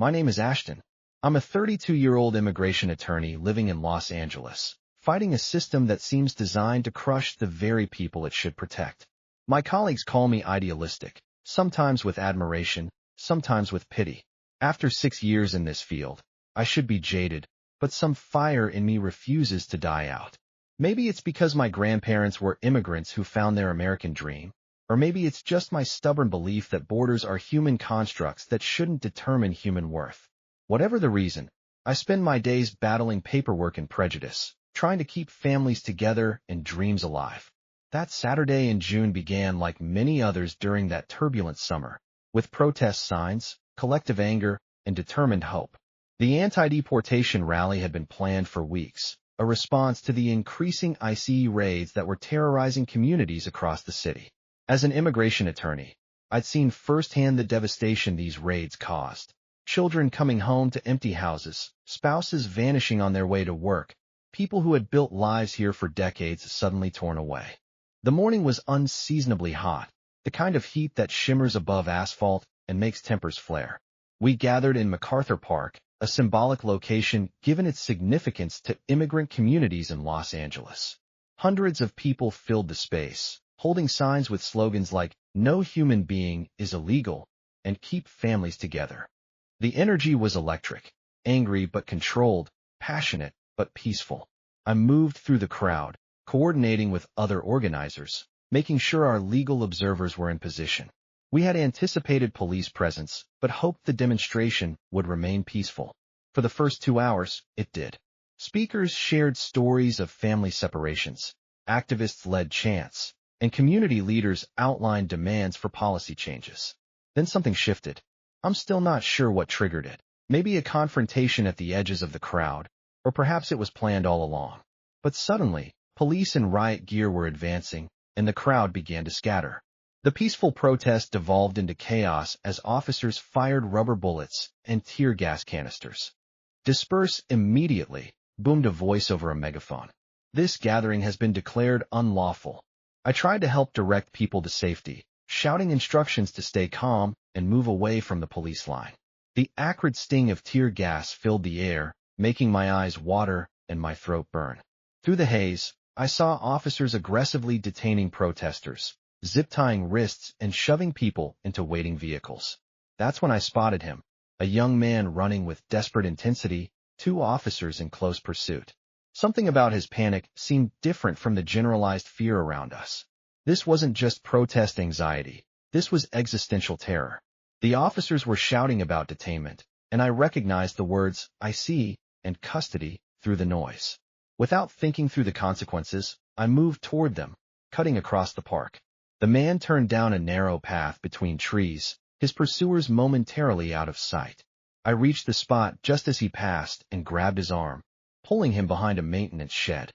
My name is Ashton. I'm a 32-year-old immigration attorney living in Los Angeles, fighting a system that seems designed to crush the very people it should protect. My colleagues call me idealistic, sometimes with admiration, sometimes with pity. After 6 years in this field, I should be jaded, but some fire in me refuses to die out. Maybe it's because my grandparents were immigrants who found their American dream, or maybe it's just my stubborn belief that borders are human constructs that shouldn't determine human worth. Whatever the reason, I spend my days battling paperwork and prejudice, trying to keep families together and dreams alive. That Saturday in June began like many others during that turbulent summer, with protest signs, collective anger, and determined hope. The anti-deportation rally had been planned for weeks, a response to the increasing ICE raids that were terrorizing communities across the city. As an immigration attorney, I'd seen firsthand the devastation these raids caused. Children coming home to empty houses, spouses vanishing on their way to work, people who had built lives here for decades suddenly torn away. The morning was unseasonably hot, the kind of heat that shimmers above asphalt and makes tempers flare. We gathered in MacArthur Park, a symbolic location given its significance to immigrant communities in Los Angeles. Hundreds of people filled the space, holding signs with slogans like, "No human being is illegal," and "Keep families together." The energy was electric, angry but controlled, passionate but peaceful. I moved through the crowd, coordinating with other organizers, making sure our legal observers were in position. We had anticipated police presence, but hoped the demonstration would remain peaceful. For the first 2 hours, it did. Speakers shared stories of family separations, activists led chants, and community leaders outlined demands for policy changes. Then something shifted. I'm still not sure what triggered it. Maybe a confrontation at the edges of the crowd, or perhaps it was planned all along. But suddenly, police in riot gear were advancing, and the crowd began to scatter. The peaceful protest devolved into chaos as officers fired rubber bullets and tear gas canisters. "Disperse immediately," boomed a voice over a megaphone. "This gathering has been declared unlawful." I tried to help direct people to safety, shouting instructions to stay calm and move away from the police line. The acrid sting of tear gas filled the air, making my eyes water and my throat burn. Through the haze, I saw officers aggressively detaining protesters, zip-tying wrists and shoving people into waiting vehicles. That's when I spotted him, a young man running with desperate intensity, 2 officers in close pursuit. Something about his panic seemed different from the generalized fear around us. This wasn't just protest anxiety. This was existential terror. The officers were shouting about detainment, and I recognized the words, "I see," and "custody" through the noise. Without thinking through the consequences, I moved toward them, cutting across the park. The man turned down a narrow path between trees, his pursuers momentarily out of sight. I reached the spot just as he passed and grabbed his arm, pulling him behind a maintenance shed.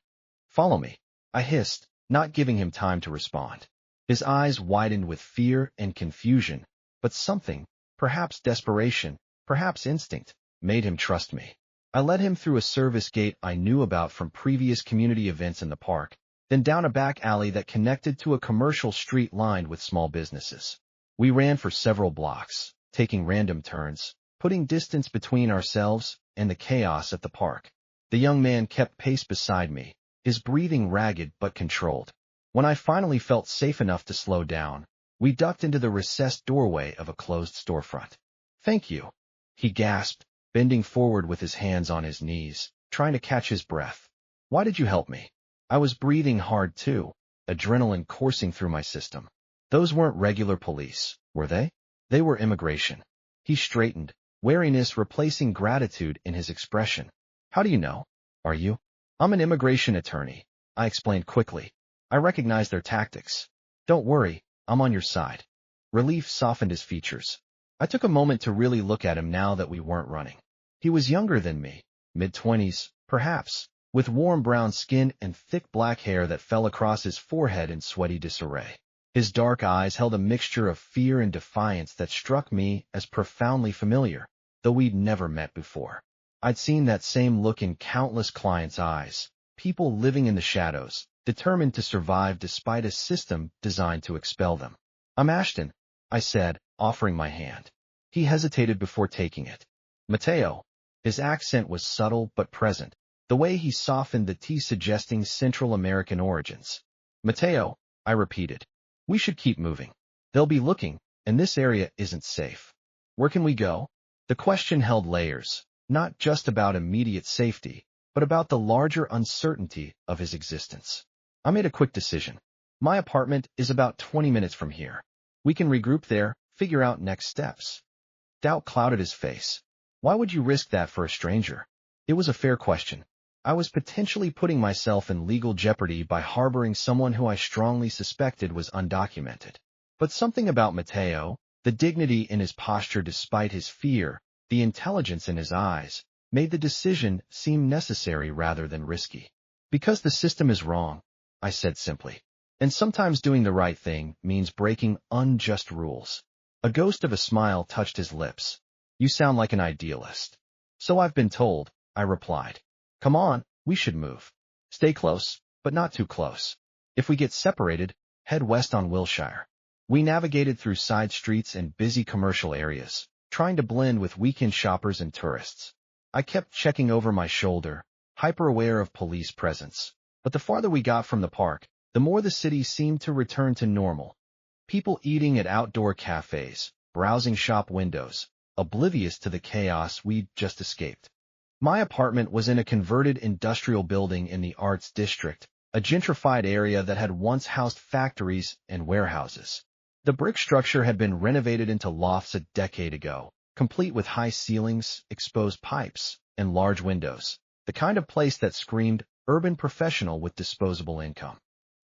"Follow me," I hissed, not giving him time to respond. His eyes widened with fear and confusion, but something, perhaps desperation, perhaps instinct, made him trust me. I led him through a service gate I knew about from previous community events in the park, then down a back alley that connected to a commercial street lined with small businesses. We ran for several blocks, taking random turns, putting distance between ourselves and the chaos at the park. The young man kept pace beside me, his breathing ragged but controlled. When I finally felt safe enough to slow down, we ducked into the recessed doorway of a closed storefront. "Thank you," he gasped, bending forward with his hands on his knees, trying to catch his breath. "Why did you help me?" I was breathing hard too, adrenaline coursing through my system. Those weren't regular police, were they? They were immigration. He straightened, wariness replacing gratitude in his expression. "How do you know? Are you?" "I'm an immigration attorney," I explained quickly. "I recognize their tactics. Don't worry, I'm on your side." Relief softened his features. I took a moment to really look at him now that we weren't running. He was younger than me, mid-20s, perhaps, with warm brown skin and thick black hair that fell across his forehead in sweaty disarray. His dark eyes held a mixture of fear and defiance that struck me as profoundly familiar, though we'd never met before. I'd seen that same look in countless clients' eyes, people living in the shadows, determined to survive despite a system designed to expel them. "I'm Ashton," I said, offering my hand. He hesitated before taking it. Mateo. His accent was subtle but present, the way he softened the T suggesting Central American origins. Mateo, I repeated. We should keep moving. They'll be looking, and this area isn't safe. Where can we go? The question held layers, not just about immediate safety, but about the larger uncertainty of his existence. I made a quick decision. My apartment is about 20 minutes from here. We can regroup there, figure out next steps. Doubt clouded his face. Why would you risk that for a stranger? It was a fair question. I was potentially putting myself in legal jeopardy by harboring someone who I strongly suspected was undocumented. But something about Mateo, the dignity in his posture despite his fear, the intelligence in his eyes, made the decision seem necessary rather than risky. Because the system is wrong, I said simply. And sometimes doing the right thing means breaking unjust rules. A ghost of a smile touched his lips. You sound like an idealist. So I've been told, I replied. Come on, we should move. Stay close, but not too close. If we get separated, head west on Wilshire. We navigated through side streets and busy commercial areas, trying to blend with weekend shoppers and tourists. I kept checking over my shoulder, hyper-aware of police presence. But the farther we got from the park, the more the city seemed to return to normal. People eating at outdoor cafes, browsing shop windows, oblivious to the chaos we'd just escaped. My apartment was in a converted industrial building in the Arts District, a gentrified area that had once housed factories and warehouses. The brick structure had been renovated into lofts a decade ago, complete with high ceilings, exposed pipes, and large windows, the kind of place that screamed urban professional with disposable income.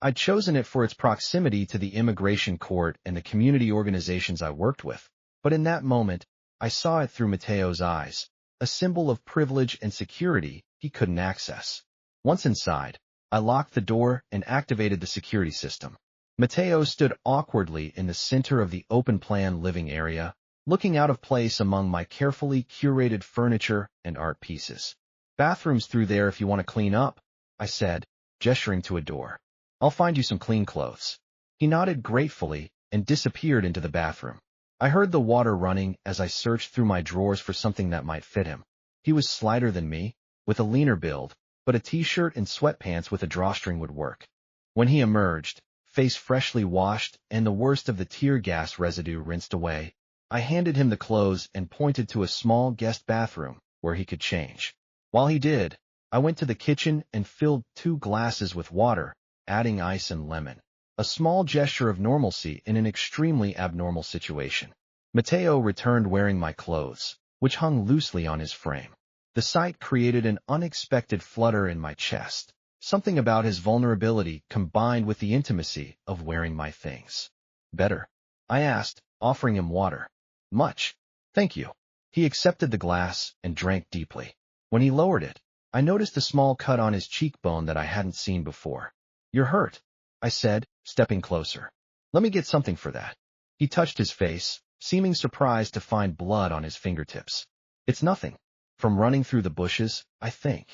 I'd chosen it for its proximity to the immigration court and the community organizations I worked with, but in that moment, I saw it through Mateo's eyes, a symbol of privilege and security he couldn't access. Once inside, I locked the door and activated the security system. Mateo stood awkwardly in the center of the open-plan living area, looking out of place among my carefully curated furniture and art pieces. Bathrooms through there if you want to clean up, I said, gesturing to a door. I'll find you some clean clothes. He nodded gratefully and disappeared into the bathroom. I heard the water running as I searched through my drawers for something that might fit him. He was slighter than me, with a leaner build, but a t-shirt and sweatpants with a drawstring would work. When he emerged, face freshly washed and the worst of the tear gas residue rinsed away, I handed him the clothes and pointed to a small guest bathroom where he could change. While he did, I went to the kitchen and filled 2 glasses with water, adding ice and lemon, a small gesture of normalcy in an extremely abnormal situation. Mateo returned wearing my clothes, which hung loosely on his frame. The sight created an unexpected flutter in my chest, something about his vulnerability combined with the intimacy of wearing my things. Better? I asked, offering him water. Much. Thank you. He accepted the glass and drank deeply. When he lowered it, I noticed a small cut on his cheekbone that I hadn't seen before. You're hurt, I said, stepping closer. Let me get something for that. He touched his face, seeming surprised to find blood on his fingertips. It's nothing. From running through the bushes, I think.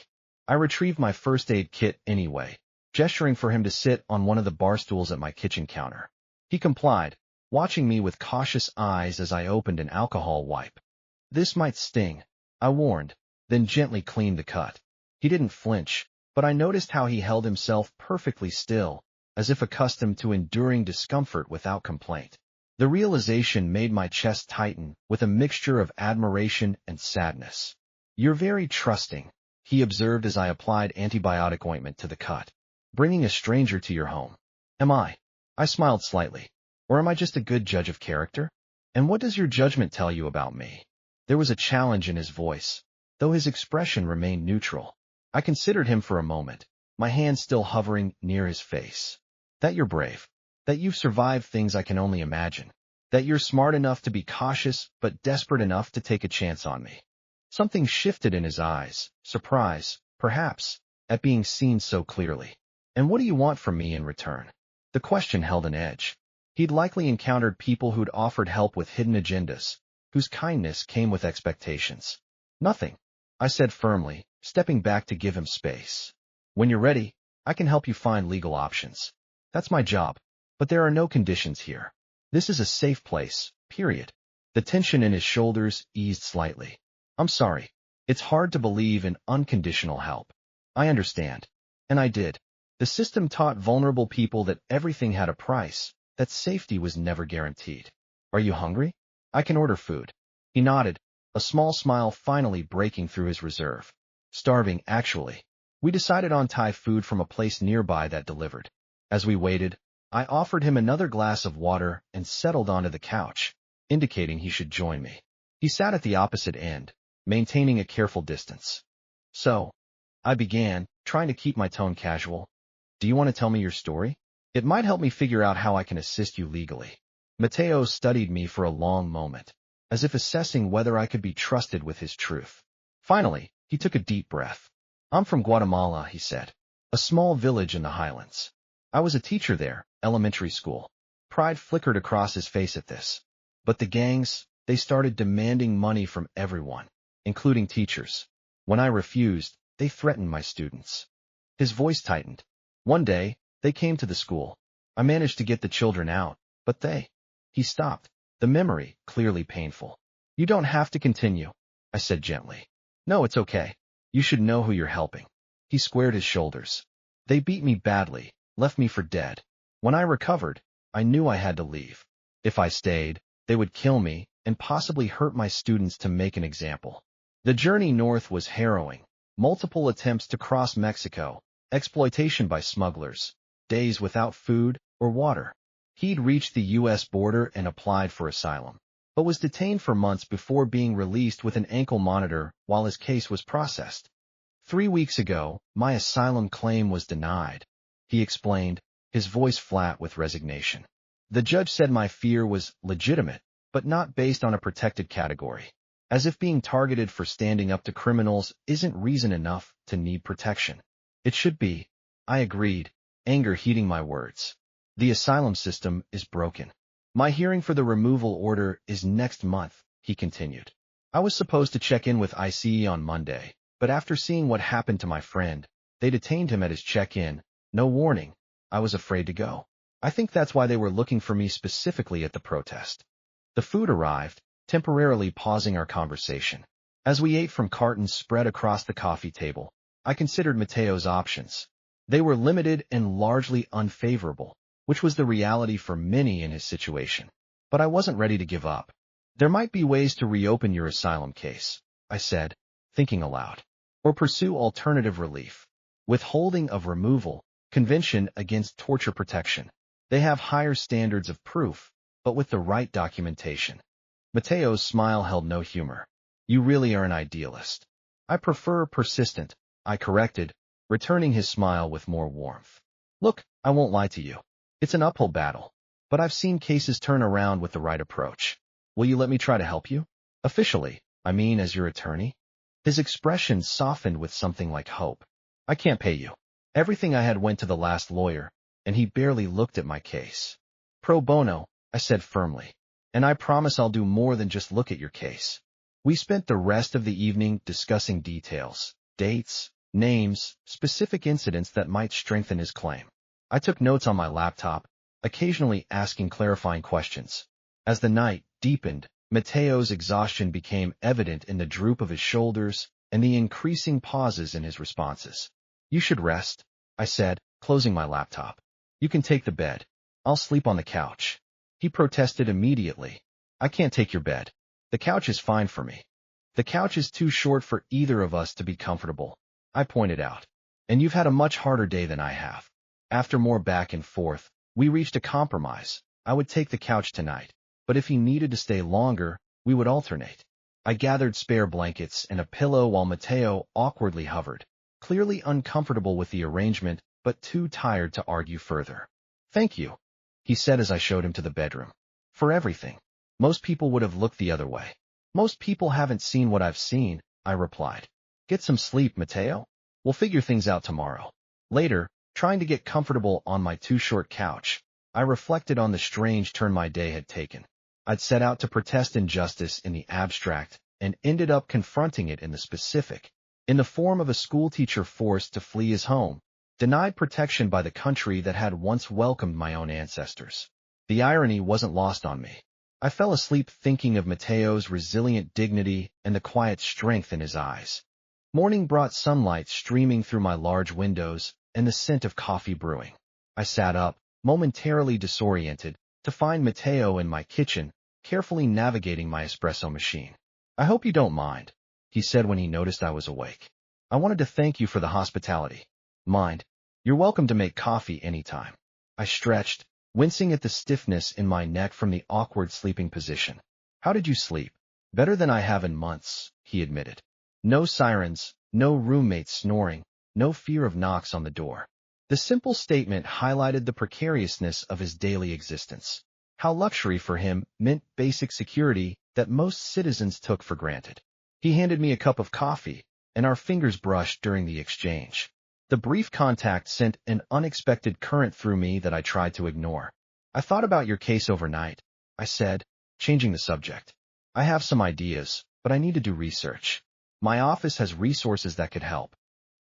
I retrieved my first aid kit anyway, gesturing for him to sit on one of the bar stools at my kitchen counter. He complied, watching me with cautious eyes as I opened an alcohol wipe. This might sting, I warned, then gently cleaned the cut. He didn't flinch, but I noticed how he held himself perfectly still, as if accustomed to enduring discomfort without complaint. The realization made my chest tighten with a mixture of admiration and sadness. You're very trusting, he observed as I applied antibiotic ointment to the cut. Bringing a stranger to your home. Am I? I smiled slightly. Or am I just a good judge of character? And what does your judgment tell you about me? There was a challenge in his voice, though his expression remained neutral. I considered him for a moment, my hand still hovering near his face. That you're brave. That you've survived things I can only imagine. That you're smart enough to be cautious but desperate enough to take a chance on me. Something shifted in his eyes, surprise, perhaps, at being seen so clearly. And what do you want from me in return? The question held an edge. He'd likely encountered people who'd offered help with hidden agendas, whose kindness came with expectations. Nothing, I said firmly, stepping back to give him space. When you're ready, I can help you find legal options. That's my job. But there are no conditions here. This is a safe place, period. The tension in his shoulders eased slightly. I'm sorry. It's hard to believe in unconditional help. I understand. And I did. The system taught vulnerable people that everything had a price, that safety was never guaranteed. Are you hungry? I can order food. He nodded, a small smile finally breaking through his reserve. Starving, actually. We decided on Thai food from a place nearby that delivered. As we waited, I offered him another glass of water and settled onto the couch, indicating he should join me. He sat at the opposite end, maintaining a careful distance. So, I began, trying to keep my tone casual. Do you want to tell me your story? It might help me figure out how I can assist you legally. Mateo studied me for a long moment, as if assessing whether I could be trusted with his truth. Finally, he took a deep breath. I'm from Guatemala, he said, a small village in the highlands. I was a teacher there, elementary school. Pride flickered across his face at this. But the gangs, they started demanding money from everyone, including teachers. When I refused, they threatened my students. His voice tightened. One day, they came to the school. I managed to get the children out, but they... He stopped, the memory clearly painful. You don't have to continue, I said gently. No, it's okay. You should know who you're helping. He squared his shoulders. They beat me badly, left me for dead. When I recovered, I knew I had to leave. If I stayed, they would kill me and possibly hurt my students to make an example. The journey north was harrowing. Multiple attempts to cross Mexico, exploitation by smugglers, days without food or water. He'd reached the U.S. border and applied for asylum, but was detained for months before being released with an ankle monitor while his case was processed. 3 weeks ago, my asylum claim was denied, he explained, his voice flat with resignation. The judge said my fear was legitimate, but not based on a protected category. As if being targeted for standing up to criminals isn't reason enough to need protection. It should be. I agreed, anger heating my words. The asylum system is broken. My hearing for the removal order is next month, he continued. I was supposed to check in with ICE on Monday, but after seeing what happened to my friend, they detained him at his check-in. No warning. I was afraid to go. I think that's why they were looking for me specifically at the protest. The food arrived, temporarily pausing our conversation. As we ate from cartons spread across the coffee table, I considered Mateo's options. They were limited and largely unfavorable, which was the reality for many in his situation. But I wasn't ready to give up. There might be ways to reopen your asylum case, I said, thinking aloud, or pursue alternative relief. Withholding of removal, Convention Against Torture Protection. They have higher standards of proof, but with the right documentation. Mateo's smile held no humor. You really are an idealist. I prefer persistent, I corrected, returning his smile with more warmth. Look, I won't lie to you. It's an uphill battle, but I've seen cases turn around with the right approach. Will you let me try to help you? Officially, I mean as your attorney? His expression softened with something like hope. I can't pay you. Everything I had went to the last lawyer, and he barely looked at my case. Pro bono, I said firmly. And I promise I'll do more than just look at your case. We spent the rest of the evening discussing details, dates, names, specific incidents that might strengthen his claim. I took notes on my laptop, occasionally asking clarifying questions. As the night deepened, Mateo's exhaustion became evident in the droop of his shoulders and the increasing pauses in his responses. You should rest, I said, closing my laptop. You can take the bed. I'll sleep on the couch. He protested immediately. I can't take your bed. The couch is fine for me. The couch is too short for either of us to be comfortable, I pointed out. And you've had a much harder day than I have. After more back and forth, we reached a compromise. I would take the couch tonight, but if he needed to stay longer, we would alternate. I gathered spare blankets and a pillow while Mateo awkwardly hovered, clearly uncomfortable with the arrangement, but too tired to argue further. Thank you, he said as I showed him to the bedroom. For everything. Most people would have looked the other way. Most people haven't seen what I've seen, I replied. Get some sleep, Mateo. We'll figure things out tomorrow. Later, trying to get comfortable on my too-short couch, I reflected on the strange turn my day had taken. I'd set out to protest injustice in the abstract and ended up confronting it in the specific, in the form of a schoolteacher forced to flee his home, denied protection by the country that had once welcomed my own ancestors. The irony wasn't lost on me. I fell asleep thinking of Mateo's resilient dignity and the quiet strength in his eyes. Morning brought sunlight streaming through my large windows and the scent of coffee brewing. I sat up, momentarily disoriented, to find Mateo in my kitchen, carefully navigating my espresso machine. "I hope you don't mind," he said when he noticed I was awake. "I wanted to thank you for the hospitality." "Mind? You're welcome to make coffee anytime." I stretched, wincing at the stiffness in my neck from the awkward sleeping position. "How did you sleep?" "Better than I have in months," he admitted. No sirens, no roommates snoring, no fear of knocks on the door. The simple statement highlighted the precariousness of his daily existence. How luxury for him meant basic security that most citizens took for granted. He handed me a cup of coffee, and our fingers brushed during the exchange. The brief contact sent an unexpected current through me that I tried to ignore. "I thought about your case overnight," I said, changing the subject. "I have some ideas, but I need to do research. My office has resources that could help."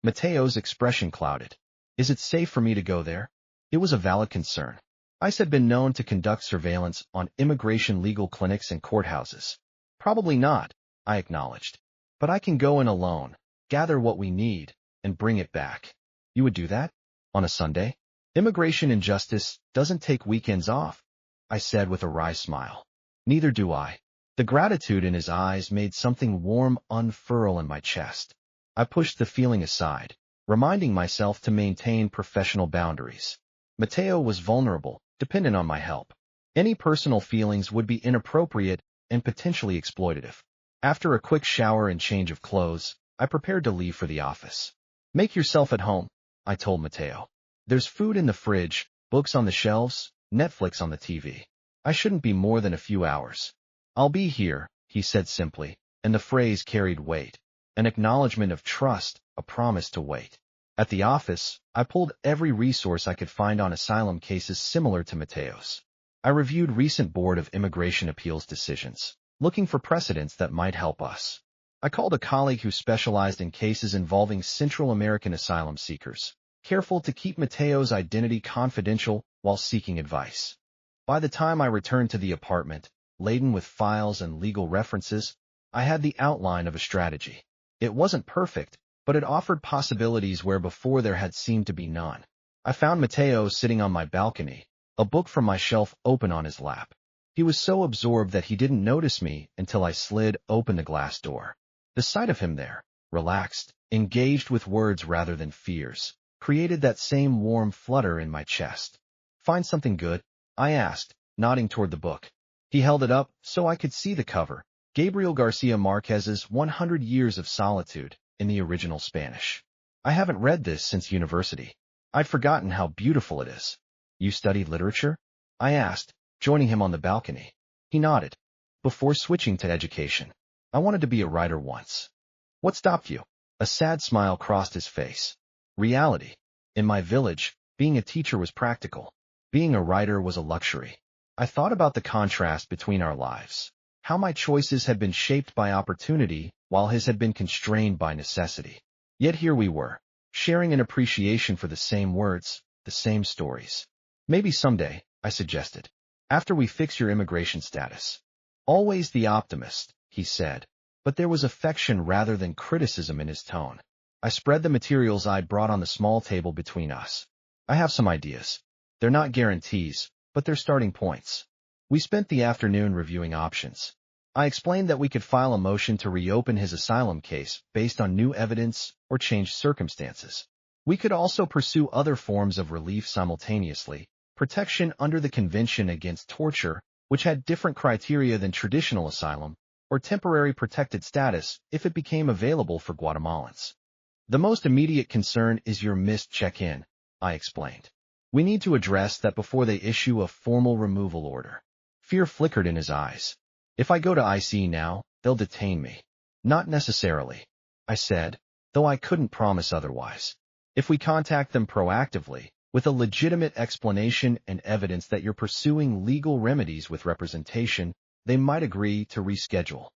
Mateo's expression clouded. "Is it safe for me to go there?" It was a valid concern. ICE had been known to conduct surveillance on immigration legal clinics and courthouses. "Probably not," I acknowledged. "But I can go in alone, gather what we need, and bring it back." "You would do that? On a Sunday?" "Immigration and justice doesn't take weekends off," I said with a wry smile. "Neither do I." The gratitude in his eyes made something warm unfurl in my chest. I pushed the feeling aside, reminding myself to maintain professional boundaries. Mateo was vulnerable, dependent on my help. Any personal feelings would be inappropriate and potentially exploitative. After a quick shower and change of clothes, I prepared to leave for the office. "Make yourself at home," I told Mateo. "There's food in the fridge, books on the shelves, Netflix on the TV. I shouldn't be more than a few hours." "I'll be here," he said simply, and the phrase carried weight, an acknowledgement of trust, a promise to wait. At the office, I pulled every resource I could find on asylum cases similar to Mateo's. I reviewed recent Board of Immigration Appeals decisions, looking for precedents that might help us. I called a colleague who specialized in cases involving Central American asylum seekers, careful to keep Mateo's identity confidential while seeking advice. By the time I returned to the apartment, laden with files and legal references, I had the outline of a strategy. It wasn't perfect, but it offered possibilities where before there had seemed to be none. I found Mateo sitting on my balcony, a book from my shelf open on his lap. He was so absorbed that he didn't notice me until I slid open the glass door. The sight of him there, relaxed, engaged with words rather than fears, created that same warm flutter in my chest. "Find something good?" I asked, nodding toward the book. He held it up so I could see the cover. Gabriel Garcia Marquez's 100 Years of Solitude, in the original Spanish. "I haven't read this since university. I'd forgotten how beautiful it is." "You studied literature?" I asked, joining him on the balcony. He nodded. "Before switching to education, I wanted to be a writer once." "What stopped you?" A sad smile crossed his face. "Reality. In my village, being a teacher was practical. Being a writer was a luxury. I thought about the contrast between our lives, how my choices had been shaped by opportunity while his had been constrained by necessity. Yet here we were, sharing an appreciation for the same words, the same stories. Maybe someday," I suggested, "after we fix your immigration status." "Always the optimist," he said, but there was affection rather than criticism in his tone. I spread the materials I'd brought on the small table between us. "I have some ideas. They're not guarantees, but they're starting points." We spent the afternoon reviewing options. I explained that we could file a motion to reopen his asylum case based on new evidence or changed circumstances. We could also pursue other forms of relief simultaneously, protection under the Convention Against Torture, which had different criteria than traditional asylum, or temporary protected status if it became available for Guatemalans. "The most immediate concern is your missed check-in," I explained. "We need to address that before they issue a formal removal order." Fear flickered in his eyes. "If I go to IC now, they'll detain me." "Not necessarily," I said, though I couldn't promise otherwise. "If we contact them proactively, with a legitimate explanation and evidence that you're pursuing legal remedies with representation, they might agree to reschedule."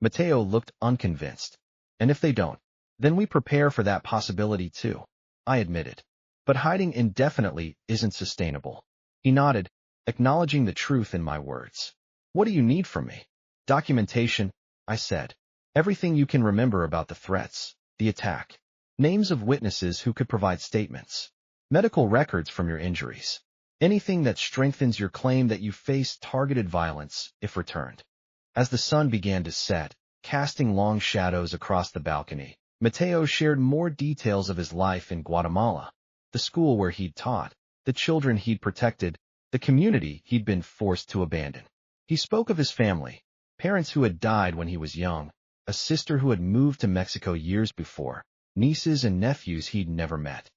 Mateo looked unconvinced. "And if they don't, then we prepare for that possibility too," I admitted. "But hiding indefinitely isn't sustainable." He nodded, acknowledging the truth in my words. What do you need from me? Documentation, I said. Everything you can remember about the threats, the attack. Names of witnesses who could provide statements. Medical records from your injuries. Anything that strengthens your claim that you faced targeted violence if returned. As the sun began to set, casting long shadows across the balcony, Mateo shared more details of his life in Guatemala, the school where he'd taught, the children he'd protected, the community he'd been forced to abandon. He spoke of his family, parents who had died when he was young, a sister who had moved to Mexico years before, nieces and nephews he'd never met.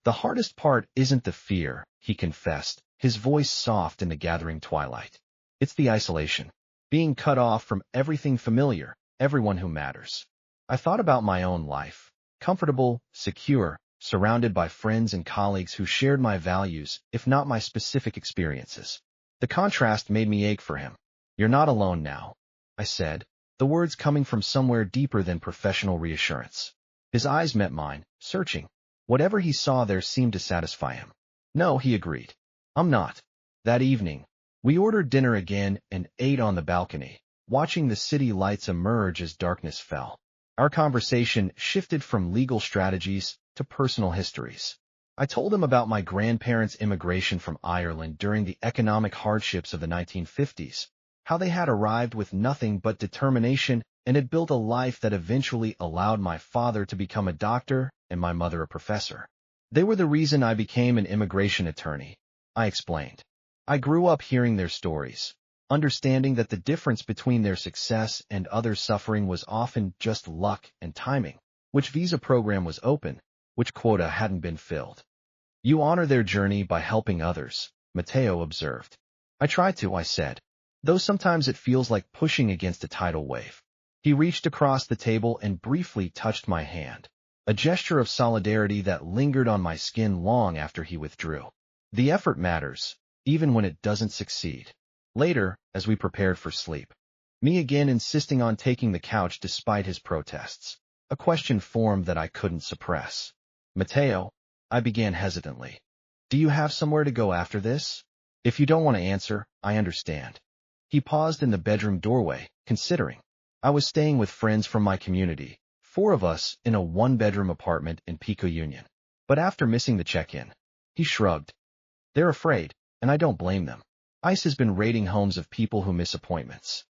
The hardest part isn't the fear, he confessed, his voice soft in the gathering twilight. It's the isolation. Being cut off from everything familiar, everyone who matters. I thought about my own life. Comfortable, secure, surrounded by friends and colleagues who shared my values, if not my specific experiences. The contrast made me ache for him. You're not alone now, I said, the words coming from somewhere deeper than professional reassurance. His eyes met mine, searching. Whatever he saw there seemed to satisfy him. No, he agreed. I'm not. That evening, we ordered dinner again and ate on the balcony, watching the city lights emerge as darkness fell. Our conversation shifted from legal strategies to personal histories. I told him about my grandparents' immigration from Ireland during the economic hardships of the 1950s, how they had arrived with nothing but determination and had built a life that eventually allowed my father to become a doctor and my mother a professor. They were the reason I became an immigration attorney, I explained. I grew up hearing their stories, understanding that the difference between their success and others' suffering was often just luck and timing, which visa program was open, which quota hadn't been filled. You honor their journey by helping others, Mateo observed. I try to, I said, though sometimes it feels like pushing against a tidal wave. He reached across the table and briefly touched my hand, a gesture of solidarity that lingered on my skin long after he withdrew. The effort matters, even when it doesn't succeed. Later, as we prepared for sleep, me again insisting on taking the couch despite his protests, a question formed that I couldn't suppress. Mateo, I began hesitantly. Do you have somewhere to go after this? If you don't want to answer, I understand. He paused in the bedroom doorway, considering. I was staying with friends from my community, 4 of us in a 1-bedroom apartment in Pico Union. But after missing the check-in, he shrugged. They're afraid, and I don't blame them. ICE has been raiding homes of people who miss appointments.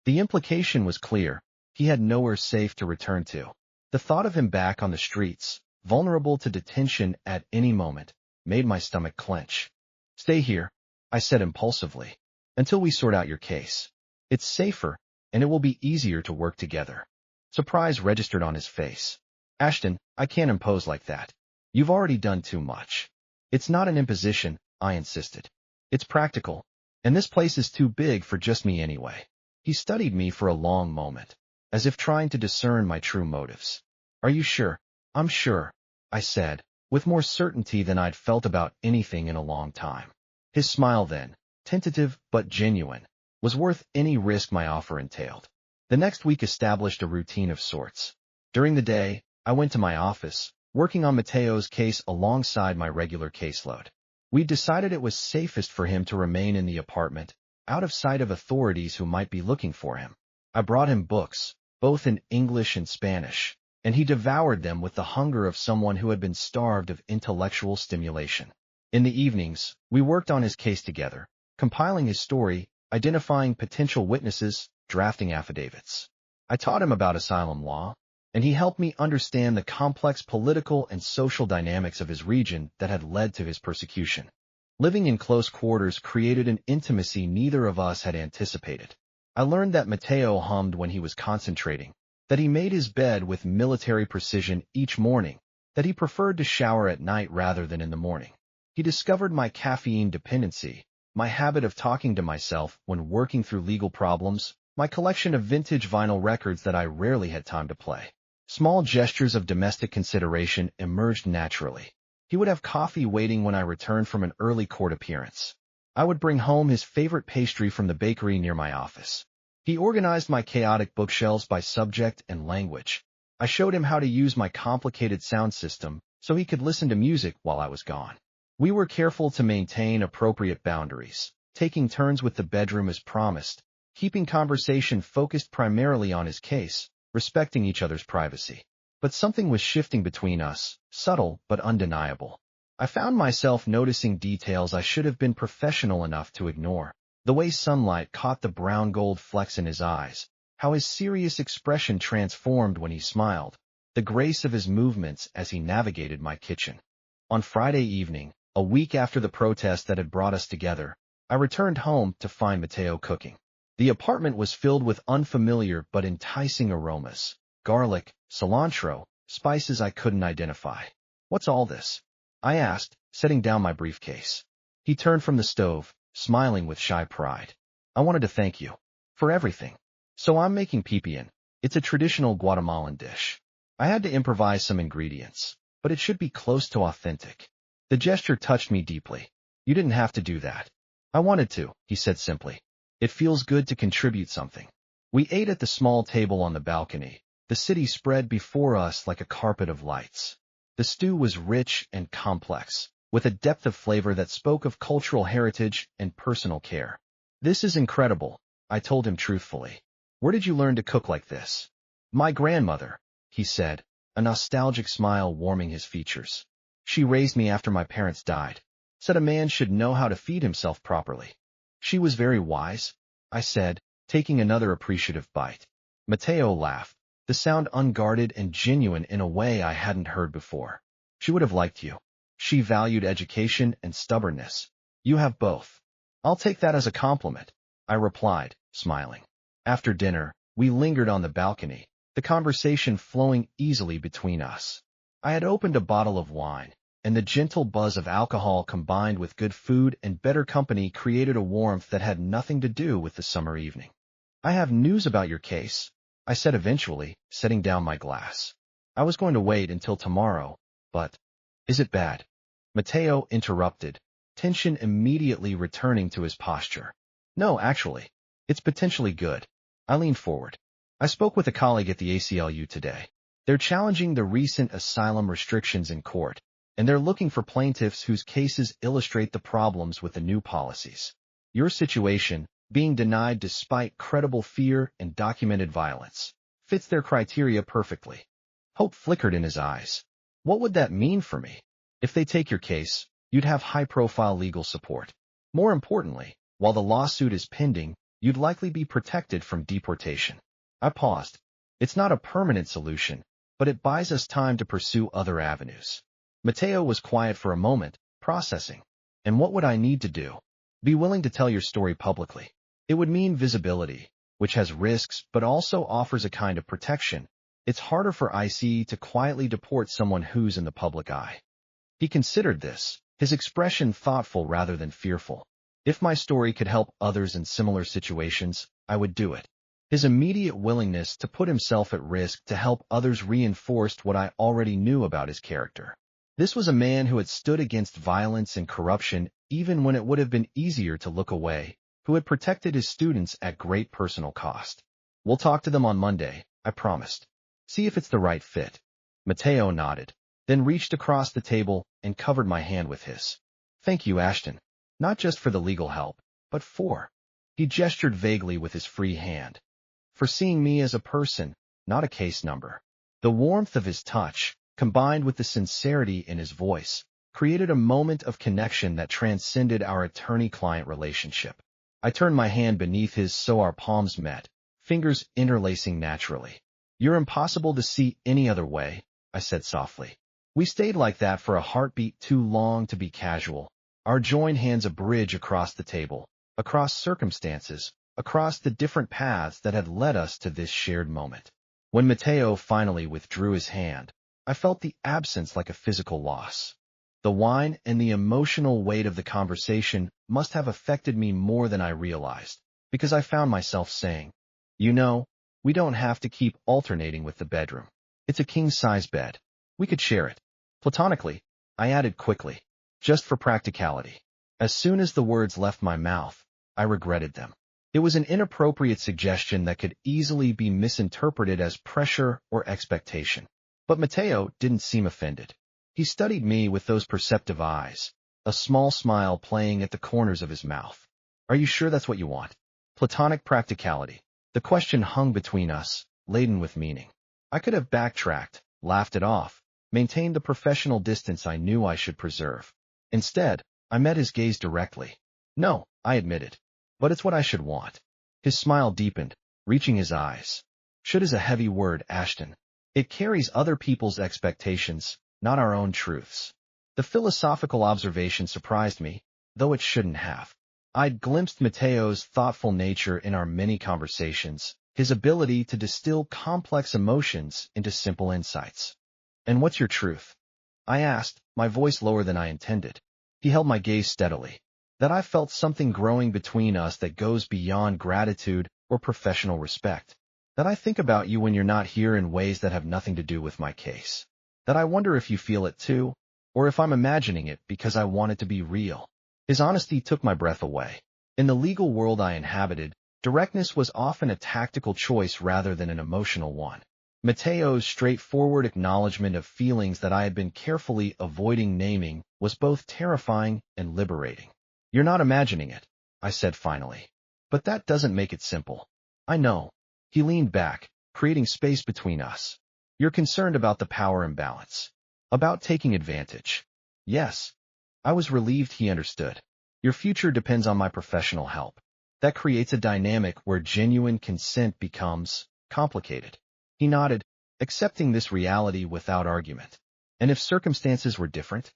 The implication was clear. He had nowhere safe to return to. The thought of him back on the streets, vulnerable to detention at any moment, made my stomach clench. Stay here, I said impulsively, until we sort out your case. It's safer, and it will be easier to work together. Surprise registered on his face. Ashton, I can't impose like that. You've already done too much. It's not an imposition, I insisted. It's practical, and this place is too big for just me anyway. He studied me for a long moment, as if trying to discern my true motives. Are you sure? I'm sure, I said, with more certainty than I'd felt about anything in a long time. His smile then, tentative but genuine, was worth any risk my offer entailed. The next week established a routine of sorts. During the day, I went to my office, working on Mateo's case alongside my regular caseload. We decided it was safest for him to remain in the apartment, out of sight of authorities who might be looking for him. I brought him books, both in English and Spanish, and he devoured them with the hunger of someone who had been starved of intellectual stimulation. In the evenings, we worked on his case together, compiling his story, identifying potential witnesses, drafting affidavits. I taught him about asylum law, and he helped me understand the complex political and social dynamics of his region that had led to his persecution. Living in close quarters created an intimacy neither of us had anticipated. I learned that Mateo hummed when he was concentrating, that he made his bed with military precision each morning, that he preferred to shower at night rather than in the morning. He discovered my caffeine dependency, my habit of talking to myself when working through legal problems, my collection of vintage vinyl records that I rarely had time to play. Small gestures of domestic consideration emerged naturally. He would have coffee waiting when I returned from an early court appearance. I would bring home his favorite pastry from the bakery near my office. He organized my chaotic bookshelves by subject and language. I showed him how to use my complicated sound system so he could listen to music while I was gone. We were careful to maintain appropriate boundaries, taking turns with the bedroom as promised, keeping conversation focused primarily on his case, respecting each other's privacy. But something was shifting between us, subtle but undeniable. I found myself noticing details I should have been professional enough to ignore. The way sunlight caught the brown gold flecks in his eyes, how his serious expression transformed when he smiled, the grace of his movements as he navigated my kitchen. On Friday evening, a week after the protest that had brought us together, I returned home to find Mateo cooking. The apartment was filled with unfamiliar but enticing aromas, garlic, cilantro, spices I couldn't identify. "What's all this?" I asked, setting down my briefcase. He turned from the stove, smiling with shy pride. "I wanted to thank you for everything. So I'm making pipián. It's a traditional Guatemalan dish. I had to improvise some ingredients, but it should be close to authentic." The gesture touched me deeply. "You didn't have to do that." "I wanted to," he said simply. "It feels good to contribute something." We ate at the small table on the balcony, the city spread before us like a carpet of lights. The stew was rich and complex, with a depth of flavor that spoke of cultural heritage and personal care. "This is incredible," I told him truthfully. "Where did you learn to cook like this?" "My grandmother," he said, a nostalgic smile warming his features. "She raised me after my parents died. Said a man should know how to feed himself properly." "She was very wise," I said, taking another appreciative bite. Mateo laughed, the sound unguarded and genuine in a way I hadn't heard before. "She would have liked you. She valued education and stubbornness. You have both." "I'll take that as a compliment," I replied, smiling. After dinner, we lingered on the balcony, the conversation flowing easily between us. I had opened a bottle of wine, and the gentle buzz of alcohol combined with good food and better company created a warmth that had nothing to do with the summer evening. "I have news about your case," I said eventually, setting down my glass. "I was going to wait until tomorrow, but—" "Is it bad?" Mateo interrupted, tension immediately returning to his posture. "No, actually. It's potentially good." I leaned forward. "I spoke with a colleague at the ACLU today. They're challenging the recent asylum restrictions in court, and they're looking for plaintiffs whose cases illustrate the problems with the new policies. Your situation, being denied despite credible fear and documented violence, fits their criteria perfectly." Hope flickered in his eyes. "What would that mean for me?" "If they take your case, you'd have high-profile legal support. More importantly, while the lawsuit is pending, you'd likely be protected from deportation." I paused. "It's not a permanent solution, but it buys us time to pursue other avenues." Mateo was quiet for a moment, processing. "And what would I need to do?" "Be willing to tell your story publicly. It would mean visibility, which has risks but also offers a kind of protection. It's harder for ICE to quietly deport someone who's in the public eye." He considered this, his expression thoughtful rather than fearful. "If my story could help others in similar situations, I would do it." His immediate willingness to put himself at risk to help others reinforced what I already knew about his character. This was a man who had stood against violence and corruption even when it would have been easier to look away, who had protected his students at great personal cost. "We'll talk to them on Monday," I promised. "See if it's the right fit." Mateo nodded, then reached across the table and covered my hand with his. "Thank you, Ashton. Not just for the legal help, but for—" He gestured vaguely with his free hand. "For seeing me as a person, not a case number." The warmth of his touch, combined with the sincerity in his voice, created a moment of connection that transcended our attorney-client relationship. I turned my hand beneath his so our palms met, fingers interlacing naturally. "You're impossible to see any other way," I said softly. We stayed like that for a heartbeat too long to be casual, our joined hands a bridge across the table, across circumstances, across the different paths that had led us to this shared moment. When Mateo finally withdrew his hand, I felt the absence like a physical loss. The wine and the emotional weight of the conversation must have affected me more than I realized, because I found myself saying, "You know, we don't have to keep alternating with the bedroom. It's a king-size bed. We could share it." Platonically, I added quickly, "just for practicality." As soon as the words left my mouth, I regretted them. It was an inappropriate suggestion that could easily be misinterpreted as pressure or expectation. But Mateo didn't seem offended. He studied me with those perceptive eyes, a small smile playing at the corners of his mouth. "Are you sure that's what you want?" Platonic practicality. The question hung between us, laden with meaning. I could have backtracked, laughed it off, maintained the professional distance I knew I should preserve. Instead, I met his gaze directly. No, I admitted. But it's what I should want. His smile deepened, reaching his eyes. Should is a heavy word, Ashton. It carries other people's expectations, not our own truths. The philosophical observation surprised me, though it shouldn't have. I'd glimpsed Mateo's thoughtful nature in our many conversations, his ability to distill complex emotions into simple insights. And what's your truth? I asked, my voice lower than I intended. He held my gaze steadily. That I felt something growing between us that goes beyond gratitude or professional respect. That I think about you when you're not here in ways that have nothing to do with my case. That I wonder if you feel it too, or if I'm imagining it because I want it to be real. His honesty took my breath away. In the legal world I inhabited, directness was often a tactical choice rather than an emotional one. Mateo's straightforward acknowledgement of feelings that I had been carefully avoiding naming was both terrifying and liberating. You're not imagining it, I said finally. But that doesn't make it simple. I know. He leaned back, creating space between us. You're concerned about the power imbalance. About taking advantage. Yes. I was relieved he understood. Your future depends on my professional help. That creates a dynamic where genuine consent becomes complicated. He nodded, accepting this reality without argument. And if circumstances were different?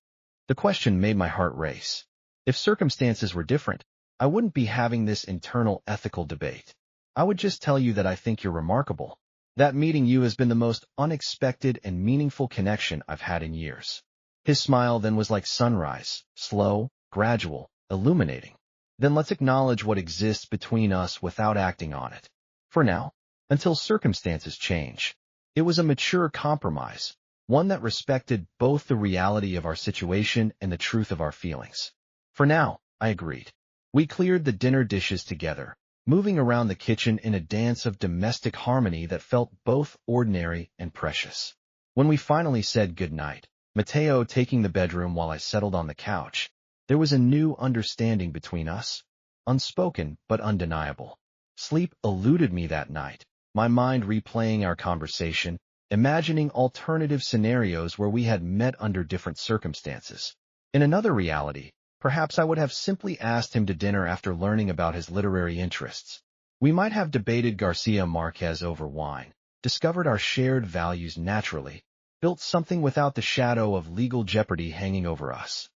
The question made my heart race. If circumstances were different, I wouldn't be having this internal ethical debate. I would just tell you that I think you're remarkable. That meeting you has been the most unexpected and meaningful connection I've had in years. His smile then was like sunrise, slow, gradual, illuminating. Then let's acknowledge what exists between us without acting on it. For now, until circumstances change. It was a mature compromise, one that respected both the reality of our situation and the truth of our feelings. For now, I agreed. We cleared the dinner dishes together, moving around the kitchen in a dance of domestic harmony that felt both ordinary and precious. When we finally said goodnight, Mateo taking the bedroom while I settled on the couch, there was a new understanding between us, unspoken but undeniable. Sleep eluded me that night, my mind replaying our conversation, imagining alternative scenarios where we had met under different circumstances. In another reality, perhaps I would have simply asked him to dinner after learning about his literary interests. We might have debated Garcia Marquez over wine, discovered our shared values naturally, built something without the shadow of legal jeopardy hanging over us.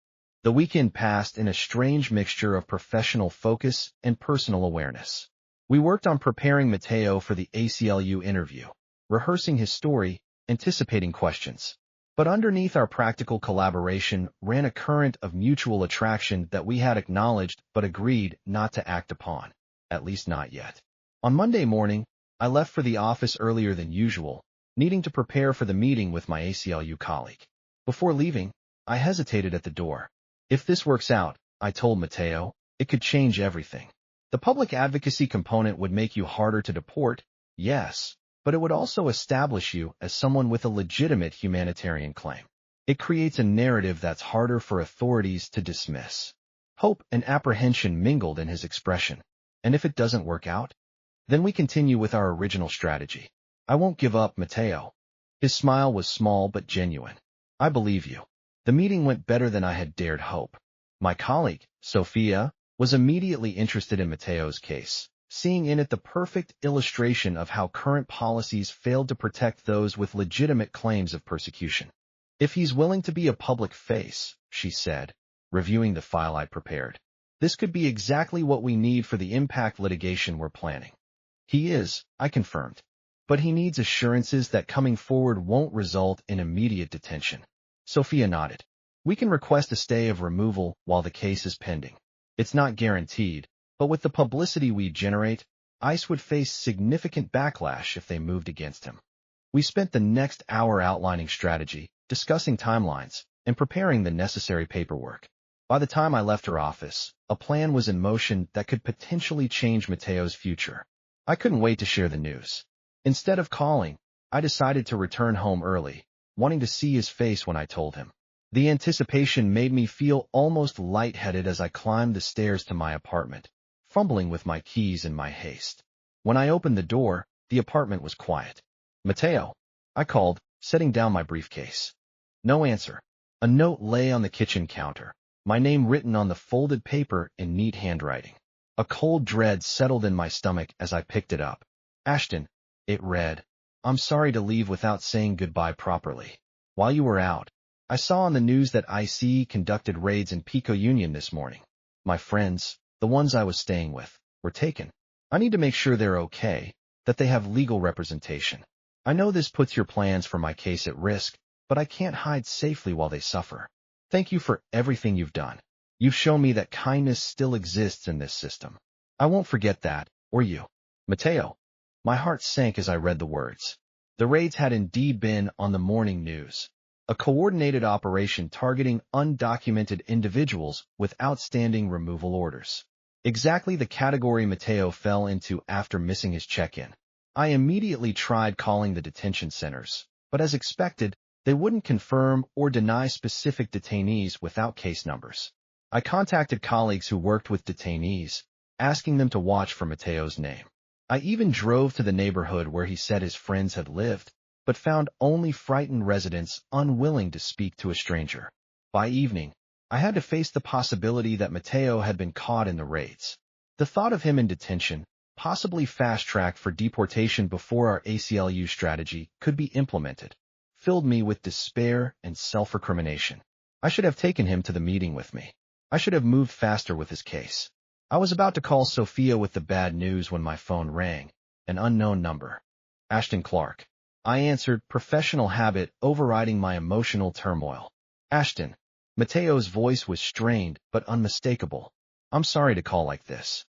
The weekend passed in a strange mixture of professional focus and personal awareness. We worked on preparing Mateo for the ACLU interview, rehearsing his story, anticipating questions. But underneath our practical collaboration ran a current of mutual attraction that we had acknowledged but agreed not to act upon, at least not yet. On Monday morning, I left for the office earlier than usual, needing to prepare for the meeting with my ACLU colleague. Before leaving, I hesitated at the door. If this works out, I told Mateo, it could change everything. The public advocacy component would make you harder to deport, yes, but it would also establish you as someone with a legitimate humanitarian claim. It creates a narrative that's harder for authorities to dismiss. Hope and apprehension mingled in his expression. And if it doesn't work out? Then we continue with our original strategy. I won't give up, Mateo. His smile was small but genuine. I believe you. The meeting went better than I had dared hope. My colleague, Sophia, was immediately interested in Mateo's case, seeing in it the perfect illustration of how current policies failed to protect those with legitimate claims of persecution. If he's willing to be a public face, she said, reviewing the file I'd prepared, this could be exactly what we need for the impact litigation we're planning. He is, I confirmed. But he needs assurances that coming forward won't result in immediate detention. Sophia nodded. We can request a stay of removal while the case is pending. It's not guaranteed, but with the publicity we generate, ICE would face significant backlash if they moved against him. We spent the next hour outlining strategy, discussing timelines, and preparing the necessary paperwork. By the time I left her office, a plan was in motion that could potentially change Mateo's future. I couldn't wait to share the news. Instead of calling, I decided to return home early, wanting to see his face when I told him. The anticipation made me feel almost lightheaded as I climbed the stairs to my apartment, fumbling with my keys in my haste. When I opened the door, the apartment was quiet. "Mateo," I called, setting down my briefcase. No answer. A note lay on the kitchen counter, my name written on the folded paper in neat handwriting. A cold dread settled in my stomach as I picked it up. "Ashton," it read, "I'm sorry to leave without saying goodbye properly. While you were out, I saw on the news that ICE conducted raids in Pico Union this morning. My friends, the ones I was staying with, were taken. I need to make sure they're okay, that they have legal representation. I know this puts your plans for my case at risk, but I can't hide safely while they suffer. Thank you for everything you've done. You've shown me that kindness still exists in this system. I won't forget that, or you. Mateo." My heart sank as I read the words. The raids had indeed been on the morning news. A coordinated operation targeting undocumented individuals with outstanding removal orders. Exactly the category Mateo fell into after missing his check-in. I immediately tried calling the detention centers, but as expected, they wouldn't confirm or deny specific detainees without case numbers. I contacted colleagues who worked with detainees, asking them to watch for Mateo's name. I even drove to the neighborhood where he said his friends had lived, but found only frightened residents unwilling to speak to a stranger. By evening, I had to face the possibility that Mateo had been caught in the raids. The thought of him in detention, possibly fast-tracked for deportation before our ACLU strategy could be implemented, filled me with despair and self-recrimination. I should have taken him to the meeting with me. I should have moved faster with his case. I was about to call Sophia with the bad news when my phone rang, an unknown number. "Ashton Clark." I answered, professional habit overriding my emotional turmoil. "Ashton." Mateo's voice was strained but unmistakable. "I'm sorry to call like this."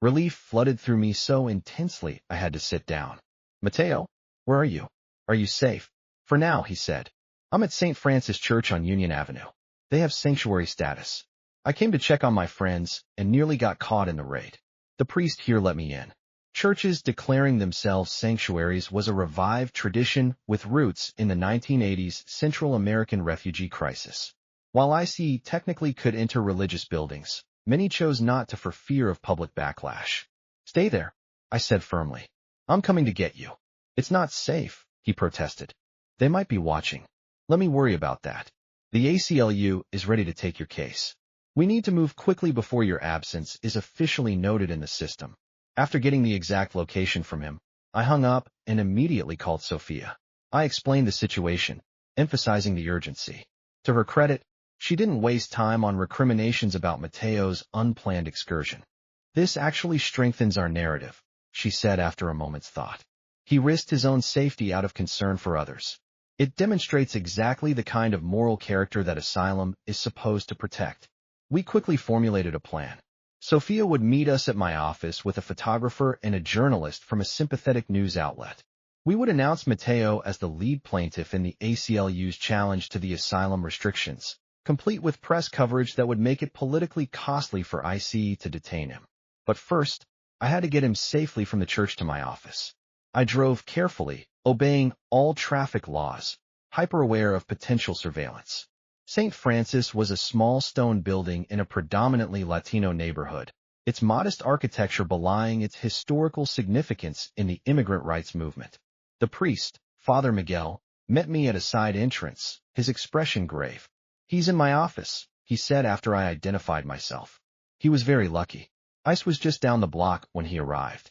Relief flooded through me so intensely I had to sit down. "Mateo, where are you? Are you safe?" "For now," he said. "I'm at St. Francis Church on Union Avenue. They have sanctuary status. I came to check on my friends and nearly got caught in the raid. The priest here let me in." Churches declaring themselves sanctuaries was a revived tradition with roots in the 1980s Central American refugee crisis. While ICE technically could enter religious buildings, many chose not to for fear of public backlash. "Stay there," I said firmly. "I'm coming to get you." "It's not safe," he protested. "They might be watching. Let me worry about that. The ACLU is ready to take your case. We need to move quickly before your absence is officially noted in the system." After getting the exact location from him, I hung up and immediately called Sophia. I explained the situation, emphasizing the urgency. To her credit, she didn't waste time on recriminations about Mateo's unplanned excursion. "This actually strengthens our narrative," she said after a moment's thought. "He risked his own safety out of concern for others. It demonstrates exactly the kind of moral character that asylum is supposed to protect." We quickly formulated a plan. Sophia would meet us at my office with a photographer and a journalist from a sympathetic news outlet. We would announce Mateo as the lead plaintiff in the ACLU's challenge to the asylum restrictions, complete with press coverage that would make it politically costly for ICE to detain him. But first, I had to get him safely from the church to my office. I drove carefully, obeying all traffic laws, hyper-aware of potential surveillance. St. Francis was a small stone building in a predominantly Latino neighborhood, its modest architecture belying its historical significance in the immigrant rights movement. The priest, Father Miguel, met me at a side entrance, his expression grave. "He's in my office," he said after I identified myself. He was very lucky. ICE was just down the block when he arrived.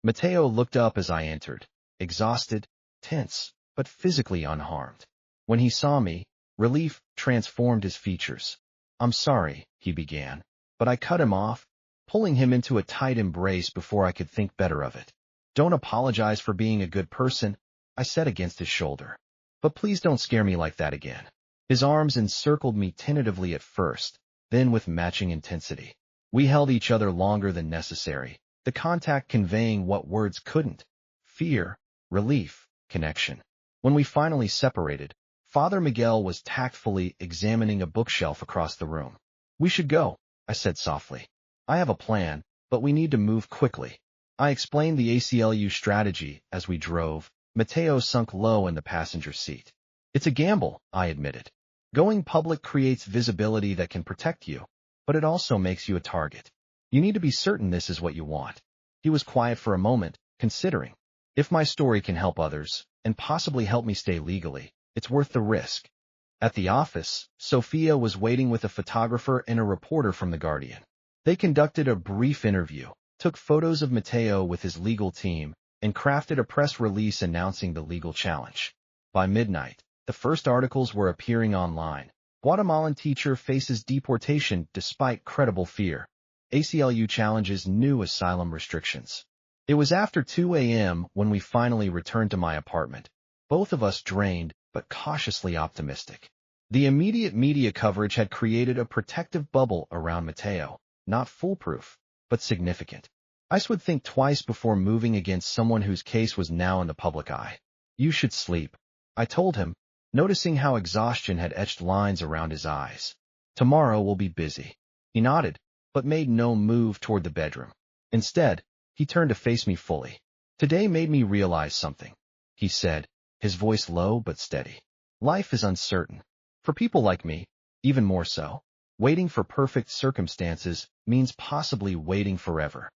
Mateo looked up as I entered, exhausted, tense, but physically unharmed. When he saw me, relief transformed his features. "I'm sorry," he began, but I cut him off, pulling him into a tight embrace before I could think better of it. "Don't apologize for being a good person," I said against his shoulder. "But please don't scare me like that again." His arms encircled me tentatively at first, then with matching intensity. We held each other longer than necessary, the contact conveying what words couldn't: fear, relief, connection. When we finally separated, Father Miguel was tactfully examining a bookshelf across the room. "We should go," I said softly. "I have a plan, but we need to move quickly." I explained the ACLU strategy as we drove. Mateo sunk low in the passenger seat. "It's a gamble," I admitted. "Going public creates visibility that can protect you, but it also makes you a target. You need to be certain this is what you want. He was quiet for a moment, considering. If my story can help others, and possibly help me stay legally, it's worth the risk. At the office, Sophia was waiting with a photographer and a reporter from The Guardian. They conducted a brief interview, took photos of Matteo with his legal team, and crafted a press release announcing the legal challenge. By midnight, the first articles were appearing online. Guatemalan teacher faces deportation despite credible fear. ACLU challenges new asylum restrictions. It was after 2 a.m. when we finally returned to my apartment, both of us drained but cautiously optimistic. The immediate media coverage had created a protective bubble around Matteo, not foolproof, but significant. I would think twice before moving against someone whose case was now in the public eye. You should sleep, I told him, noticing how exhaustion had etched lines around his eyes. Tomorrow will be busy. He nodded, but made no move toward the bedroom. Instead, he turned to face me fully. Today made me realize something, he said, his voice low but steady. Life is uncertain. For people like me, even more so. Waiting for perfect circumstances means possibly waiting forever.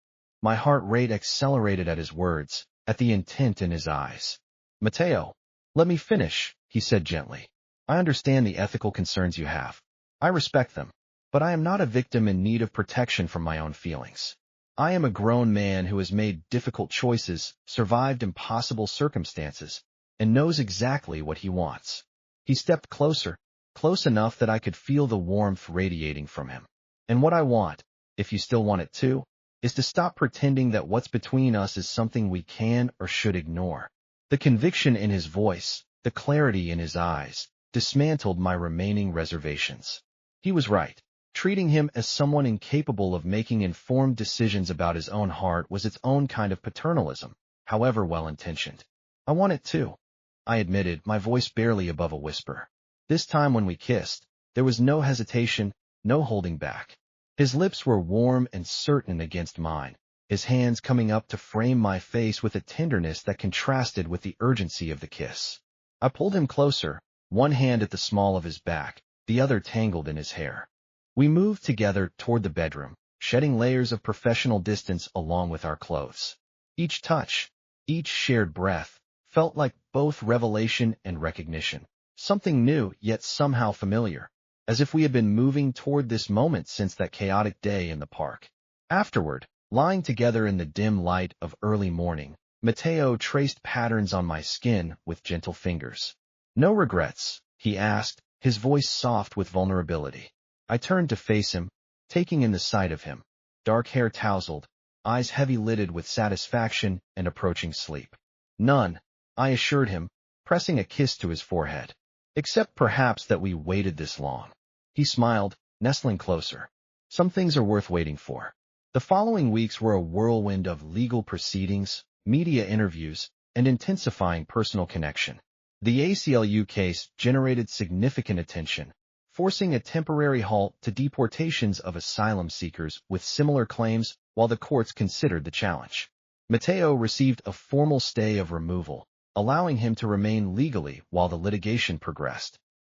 My heart rate accelerated at his words, at the intent in his eyes. Matteo, let me finish, he said gently. I understand the ethical concerns you have. I respect them, but I am not a victim in need of protection from my own feelings. I am a grown man who has made difficult choices, survived impossible circumstances, and knows exactly what he wants. He stepped closer, close enough that I could feel the warmth radiating from him. And what I want, if you still want it too, is to stop pretending that what's between us is something we can or should ignore. The conviction in his voice, the clarity in his eyes, dismantled my remaining reservations. He was right. Treating him as someone incapable of making informed decisions about his own heart was its own kind of paternalism, however well-intentioned. I want it too, I admitted, my voice barely above a whisper. This time when we kissed, there was no hesitation, no holding back. His lips were warm and certain against mine, his hands coming up to frame my face with a tenderness that contrasted with the urgency of the kiss. I pulled him closer, one hand at the small of his back, the other tangled in his hair. We moved together toward the bedroom, shedding layers of professional distance along with our clothes. Each touch, each shared breath, felt like both revelation and recognition, something new yet somehow familiar, as if we had been moving toward this moment since that chaotic day in the park. Afterward, lying together in the dim light of early morning, Matteo traced patterns on my skin with gentle fingers. No regrets, he asked, his voice soft with vulnerability. I turned to face him, taking in the sight of him, dark hair tousled, eyes heavy-lidded with satisfaction and approaching sleep. None, I assured him, pressing a kiss to his forehead. Except perhaps that we waited this long. He smiled, nestling closer. Some things are worth waiting for. The following weeks were a whirlwind of legal proceedings, media interviews, and intensifying personal connection. The ACLU case generated significant attention, forcing a temporary halt to deportations of asylum seekers with similar claims while the courts considered the challenge. Matteo received a formal stay of removal, allowing him to remain legally while the litigation progressed.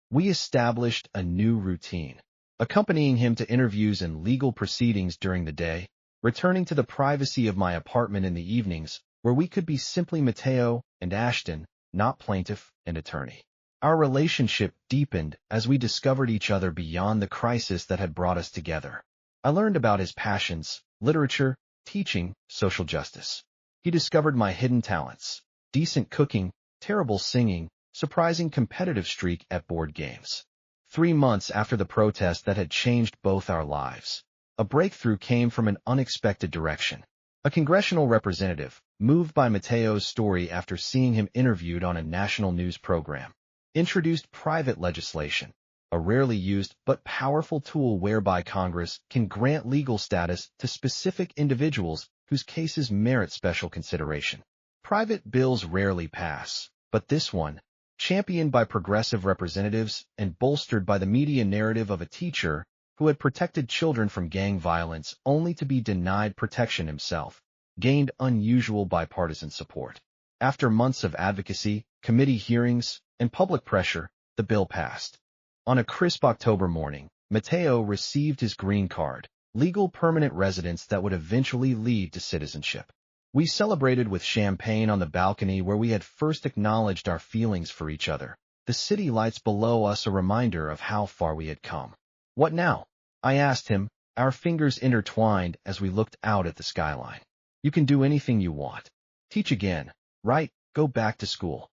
We established a new routine, accompanying him to interviews and legal proceedings during the day, returning to the privacy of my apartment in the evenings, where we could be simply Matteo and Ashton, not plaintiff and attorney. Our relationship deepened as we discovered each other beyond the crisis that had brought us together. I learned about his passions, literature, teaching, social justice. He discovered my hidden talents, decent cooking, terrible singing, surprising competitive streak at board games. 3 months after the protest that had changed both our lives, a breakthrough came from an unexpected direction. A congressional representative, moved by Matteo's story after seeing him interviewed on a national news program, introduced private legislation, a rarely used but powerful tool whereby Congress can grant legal status to specific individuals whose cases merit special consideration. Private bills rarely pass, but this one, championed by progressive representatives and bolstered by the media narrative of a teacher who had protected children from gang violence only to be denied protection himself, gained unusual bipartisan support. After months of advocacy, committee hearings, and public pressure, the bill passed. On a crisp October morning, Matteo received his green card, legal permanent residence that would eventually lead to citizenship. We celebrated with champagne on the balcony where we had first acknowledged our feelings for each other, the city lights below us a reminder of how far we had come. What now? I asked him, our fingers intertwined as we looked out at the skyline. You can do anything you want. Teach again, right? Go back to school.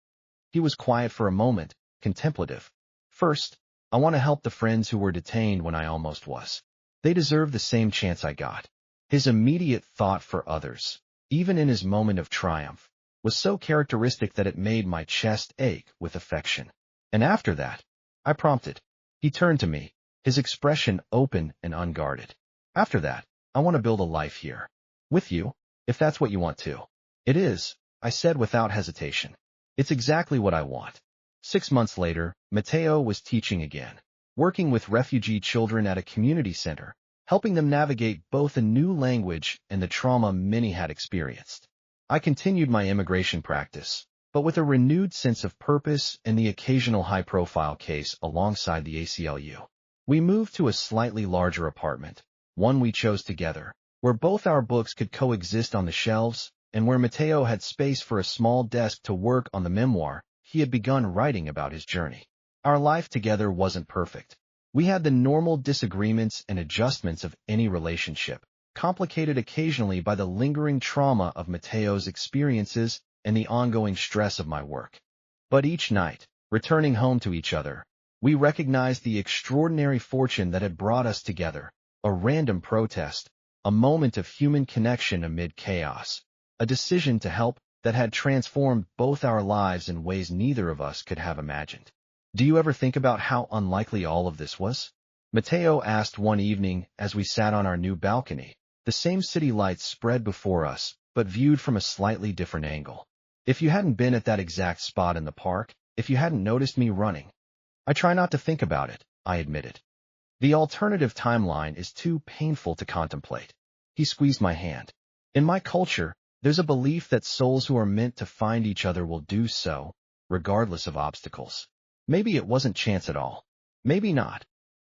He was quiet for a moment, contemplative. First, I want to help the friends who were detained when I almost was. They deserve the same chance I got. His immediate thought for others, even in his moment of triumph, was so characteristic that it made my chest ache with affection. And after that, I prompted. He turned to me, his expression open and unguarded. After that, I want to build a life here. With you, if that's what you want to. It is, I said without hesitation. It's exactly what I want. 6 months later, Mateo was teaching again, working with refugee children at a community center, helping them navigate both a new language and the trauma many had experienced. I continued my immigration practice, but with a renewed sense of purpose and the occasional high-profile case alongside the ACLU. We moved to a slightly larger apartment, one we chose together, where both our books could coexist on the shelves, and where Mateo had space for a small desk to work on the memoir he had begun writing about his journey. Our life together wasn't perfect. We had the normal disagreements and adjustments of any relationship, complicated occasionally by the lingering trauma of Mateo's experiences and the ongoing stress of my work. But each night, returning home to each other, we recognized the extraordinary fortune that had brought us together, a random protest, a moment of human connection amid chaos, a decision to help that had transformed both our lives in ways neither of us could have imagined. Do you ever think about how unlikely all of this was? Mateo asked one evening as we sat on our new balcony, the same city lights spread before us, but viewed from a slightly different angle. If you hadn't been at that exact spot in the park, if you hadn't noticed me running. I try not to think about it, I admitted. The alternative timeline is too painful to contemplate. He squeezed my hand. In my culture, there's a belief that souls who are meant to find each other will do so, regardless of obstacles. Maybe it wasn't chance at all. Maybe not.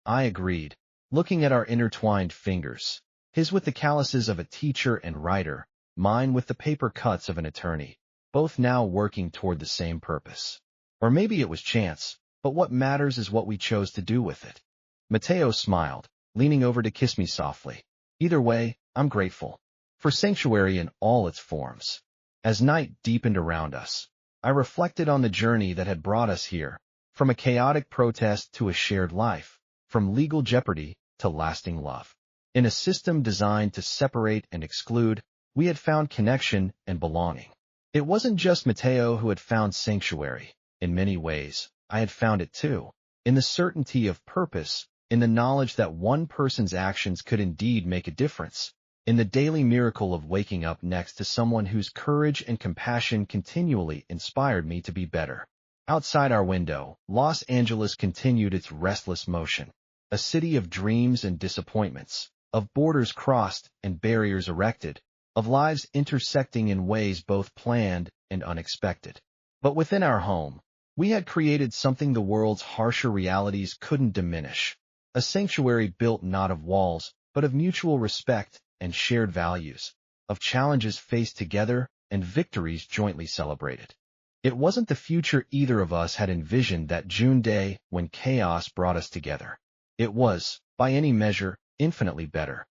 I agreed, looking at our intertwined fingers, his with the calluses of a teacher and writer, mine with the paper cuts of an attorney, both now working toward the same purpose. Or maybe it was chance, but what matters is what we chose to do with it. Mateo smiled, leaning over to kiss me softly. Either way, I'm grateful. For sanctuary in all its forms. As night deepened around us, I reflected on the journey that had brought us here, from a chaotic protest to a shared life, from legal jeopardy to lasting love. In a system designed to separate and exclude, we had found connection and belonging. It wasn't just Mateo who had found sanctuary. In many ways, I had found it too. In the certainty of purpose, in the knowledge that one person's actions could indeed make a difference. In the daily miracle of waking up next to someone whose courage and compassion continually inspired me to be better. Outside our window, Los Angeles continued its restless motion, a city of dreams and disappointments, of borders crossed and barriers erected, of lives intersecting in ways both planned and unexpected. But within our home, we had created something the world's harsher realities couldn't diminish, a sanctuary built not of walls, but of mutual respect and shared values, of challenges faced together and victories jointly celebrated. It wasn't the future either of us had envisioned that June day when chaos brought us together. It was, by any measure, infinitely better.